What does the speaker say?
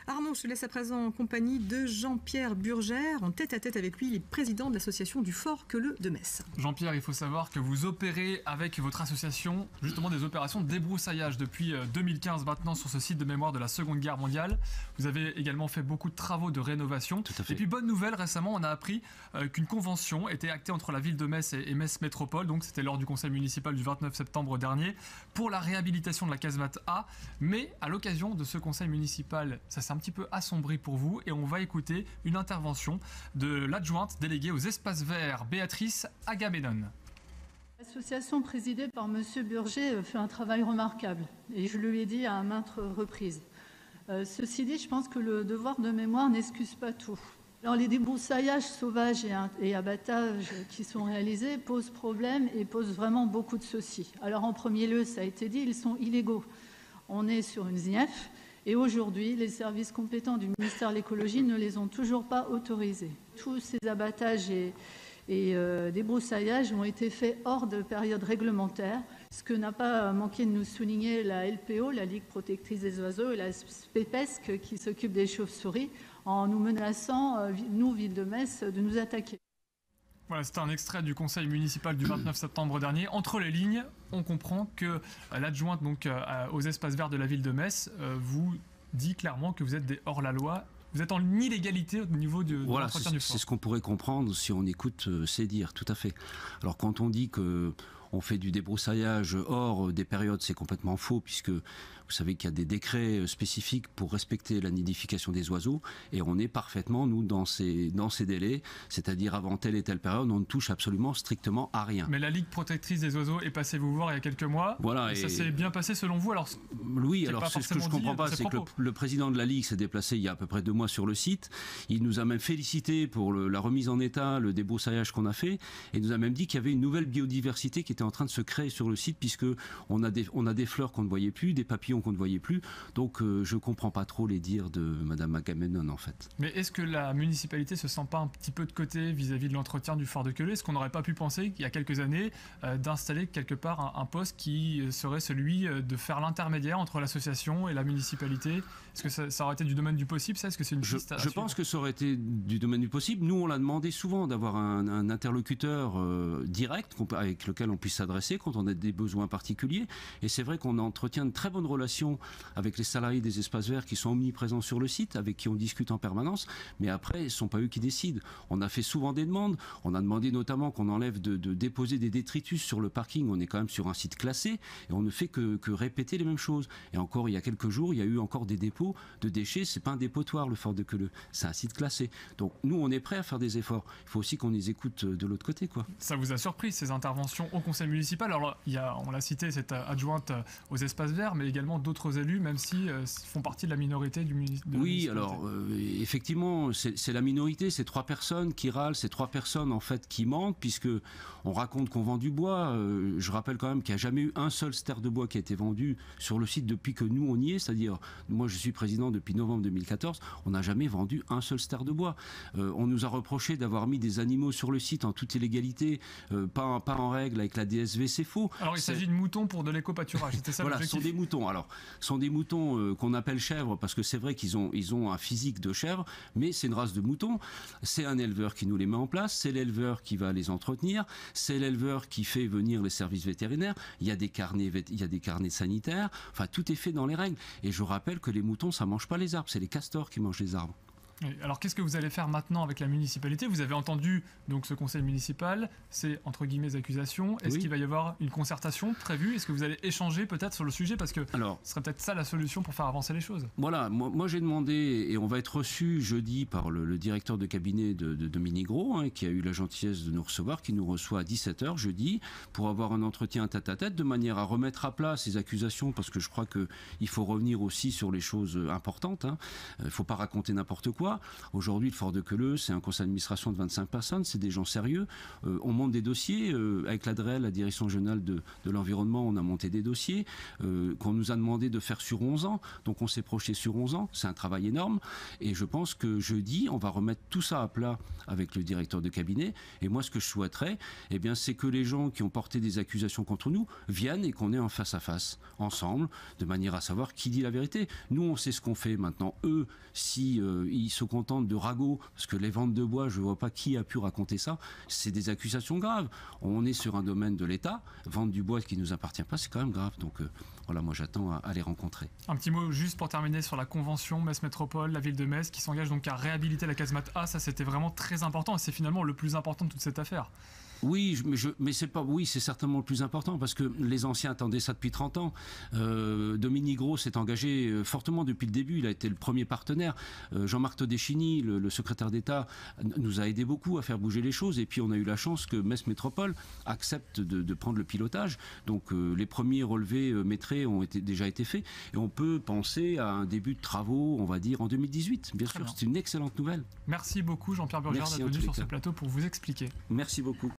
Armand, je te laisse à présent en compagnie de Jean-Pierre Burgère, en tête-à-tête avec lui, il est président de l'association du Fort Queuleux de Metz. Jean-Pierre, il faut savoir que vous opérez avec votre association justement des opérations de débroussaillage depuis 2015 maintenant sur ce site de mémoire de la Seconde Guerre mondiale. Vous avez également fait beaucoup de travaux de rénovation. Tout à fait. Et puis bonne nouvelle, récemment on a appris qu'une convention était actée entre la ville de Metz et Metz Métropole, donc c'était lors du conseil municipal du 29 septembre dernier, pour la réhabilitation de la casemate A. Mais à l'occasion de ce conseil municipal, ça s'est un petit peu assombri pour vous et on va écouter une intervention de l'adjointe déléguée aux espaces verts, Béatrice Agamemnon. L'association présidée par M. Burger fait un travail remarquable et je lui ai dit à maintes reprises. Ceci dit, je pense que le devoir de mémoire n'excuse pas tout. Alors, les débroussaillages sauvages et abattages qui sont réalisés posent problème et posent vraiment beaucoup de soucis. Alors en premier lieu, ça a été dit, ils sont illégaux. On est sur une ZNIEF et aujourd'hui, les services compétents du ministère de l'écologie ne les ont toujours pas autorisés. Tous ces abattages et débroussaillages ont été faits hors de période réglementaire, ce que n'a pas manqué de nous souligner la LPO, la Ligue protectrice des oiseaux, et la SPEPESC qui s'occupe des chauves-souris, en nous menaçant, nous, ville de Metz, de nous attaquer. Voilà, c'était un extrait du conseil municipal du 29 septembre dernier. Entre les lignes, on comprend que l'adjointe donc aux espaces verts de la ville de Metz vous dit clairement que vous êtes des hors-la-loi. Vous êtes en illégalité au niveau de l'entretien du fort. C'est ce qu'on pourrait comprendre si on écoute ces dires, tout à fait. Alors quand on dit que on fait du débroussaillage hors des périodes, c'est complètement faux, puisque vous savez qu'il y a des décrets spécifiques pour respecter la nidification des oiseaux, et on est parfaitement, nous, dans ces délais, c'est-à-dire avant telle et telle période, on ne touche absolument strictement à rien. Mais la Ligue protectrice des oiseaux est passée vous voir il y a quelques mois, voilà, et ça s'est bien passé selon vous. Alors, oui, alors ce que je ne comprends pas, c'est que le président de la Ligue s'est déplacé il y a à peu près 2 mois sur le site, il nous a même félicité pour la remise en état, le débroussaillage qu'on a fait, et il nous a même dit qu'il y avait une nouvelle biodiversité qui était en train de se créer sur le site, puisque on a des fleurs qu'on ne voyait plus, des papillons qu'on ne voyait plus, donc je ne comprends pas trop les dires de Madame Agamemnon en fait. Mais est-ce que la municipalité se sent pas un petit peu de côté vis-à-vis de l'entretien du fort de Queuleux? Est-ce qu'on n'aurait pas pu penser qu'il y a quelques années d'installer quelque part un poste qui serait celui de faire l'intermédiaire entre l'association et la municipalité? Est-ce que ça aurait été du domaine du possible, ça? Est-ce que c'est une piste à Je pense que ça aurait été du domaine du possible. Nous, on l'a demandé souvent d'avoir un interlocuteur direct avec lequel on puisse s'adresser quand on a des besoins particuliers. Et c'est vrai qu'on entretient de très bonnes relations avec les salariés des espaces verts qui sont omniprésents sur le site, avec qui on discute en permanence. Mais après, ce ne sont pas eux qui décident. On a fait souvent des demandes. On a demandé notamment qu'on enlève de déposer des détritus sur le parking. On est quand même sur un site classé et on ne fait que répéter les mêmes choses. Et encore, il y a quelques jours, il y a eu encore des dépôts de déchets. C'est pas un dépotoir, le fort de Queuleux. C'est un site classé. Donc nous, on est prêts à faire des efforts. Il faut aussi qu'on les écoute de l'autre côté, quoi. Ça vous a surpris, ces interventions au conseil municipal? Alors, on l'a cité, cette adjointe aux espaces verts, mais également d'autres élus, même si font partie de la minorité du municipal. Oui, alors effectivement, c'est la minorité, c'est 3 personnes qui râlent, c'est 3 personnes en fait qui mentent, puisque on raconte qu'on vend du bois. Je rappelle quand même qu'il n'y a jamais eu un seul ster de bois qui a été vendu sur le site depuis que nous on y est, c'est-à-dire moi je suis président depuis novembre 2014, on n'a jamais vendu un seul ster de bois. On nous a reproché d'avoir mis des animaux sur le site en toute illégalité, pas en règle avec la DSV, c'est faux. Alors il s'agit de moutons pour de l'éco-pâturage, c'était ça voilà, l'objectif. Ce sont des moutons. Alors, ce sont des moutons qu'on appelle chèvres, parce que c'est vrai qu'ils ont un physique de chèvre, mais c'est une race de moutons. C'est un éleveur qui nous les met en place, c'est l'éleveur qui va les entretenir, c'est l'éleveur qui fait venir les services vétérinaires, il y a des carnets sanitaires, enfin tout est fait dans les règles. Et je rappelle que les moutons, ça mange pas les arbres, c'est les castors qui mangent les arbres. Alors qu'est-ce que vous allez faire maintenant avec la municipalité? Vous avez entendu donc ce conseil municipal, c'est entre guillemets accusations. Est-ce qu'il va y avoir une concertation prévue? Est-ce que vous allez échanger peut-être sur le sujet? Parce que ce serait peut-être ça la solution pour faire avancer les choses. Voilà, moi j'ai demandé, et on va être reçu jeudi par le directeur de cabinet de Dominique Gros, qui a eu la gentillesse de nous recevoir, qui nous reçoit à 17h jeudi, pour avoir un entretien tête-à-tête, de manière à remettre à plat ces accusations, parce que je crois qu'il faut revenir aussi sur les choses importantes. Il ne faut pas raconter n'importe quoi. toi, aujourd'hui, le Fort de Queuleux, c'est un conseil d'administration de 25 personnes, c'est des gens sérieux. On monte des dossiers. Avec l'ADREL, la Direction Régionale de l'Environnement, on a monté des dossiers qu'on nous a demandé de faire sur 11 ans. Donc on s'est projeté sur 11 ans. C'est un travail énorme. Et je pense que jeudi, on va remettre tout ça à plat avec le directeur de cabinet. Et moi, ce que je souhaiterais, eh bien, c'est que les gens qui ont porté des accusations contre nous viennent et qu'on ait un face-à-face ensemble, de manière à savoir qui dit la vérité. Nous, on sait ce qu'on fait maintenant. Eux, si ils se contentent de ragots, parce que les ventes de bois, je ne vois pas qui a pu raconter ça, c'est des accusations graves. On est sur un domaine de l'État, vendre du bois qui ne nous appartient pas, c'est quand même grave. Donc voilà, moi j'attends à les rencontrer. Un petit mot juste pour terminer sur la convention Metz Métropole, la ville de Metz, qui s'engage donc à réhabiliter la casemate A. Ça, c'était vraiment très important et c'est finalement le plus important de toute cette affaire. Oui, mais c'est pas. Oui, c'est certainement le plus important parce que les anciens attendaient ça depuis 30 ans. Dominique Gros s'est engagé fortement depuis le début. Il a été le premier partenaire. Jean-Marc Todeschini, le secrétaire d'État, nous a aidé beaucoup à faire bouger les choses. Et puis on a eu la chance que Metz Métropole accepte de prendre le pilotage. Donc les premiers relevés métrés ont déjà été faits. Et on peut penser à un début de travaux, on va dire, en 2018. Bien sûr, c'est une excellente nouvelle. Merci beaucoup Jean-Pierre Burgère d'être venu sur ce plateau pour vous expliquer. Merci beaucoup.